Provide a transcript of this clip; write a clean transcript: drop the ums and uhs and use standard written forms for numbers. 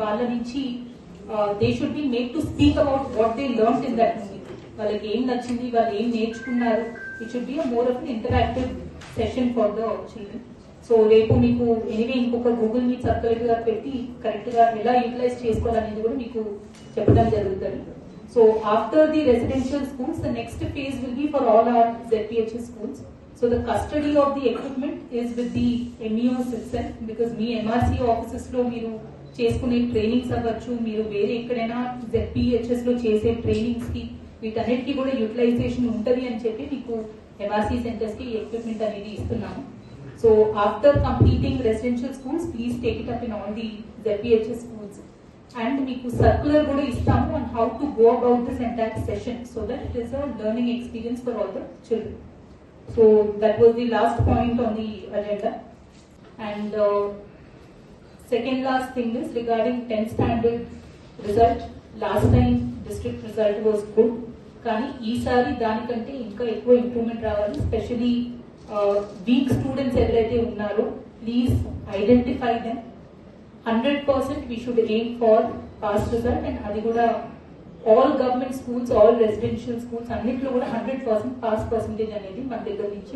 వాళ్ళ నుంచి they should be made to speak about what they learn in that movie. వాళ్ళకి ఏం నచ్చింది, వాళ్ళు ఏం నేర్చుకున్నారు. It should be more of interactive session for the children. So రేపు మీకు ఎనీవే ఇంకొక గూగుల్ మీట్ సబ్ కలెక్టర్ గా పెట్టి కరెక్ట్ గా ఎలా యూటిలైజ్ చేసుకోవాలనేది కూడా మీకు చెప్పడం జరుగుతుంది. So after the residential schools, the next phase will be for all our ZPHS schools. So the custody of the equipment is with the MEOs itself, because me MRC offices lo meeru cheskune trainings avvachu, meeru vere ekkadaina ZPHS lo chese trainings ki వీటన్నిటికీ కూడా utilisation ఉంటది అని చెప్పి మీకు MRC centers కి equipment అనేది ఇస్తున్నాము. So after completing residential schools, please take it up in all the ZPHS schools. And మీకు circular కూడా ఇస్తాము on how to go about this entire session so that it is a learning experience for all the children. So that was the last point on the agenda. And second last thing is regarding 10th standard result. Last time district result was good, కానీ ఈసారి దానికంటే ఇంకా ఎక్కువ improvement రావాలి. Especially week students ఎవరైతే ఉన్నారో please identify them. 100% we should aim for pass result, and అది కూడా all government schools, all residential schools అన్నిట్లో కూడా 100% pass percentage అనేది మన దగ్గర నుంచి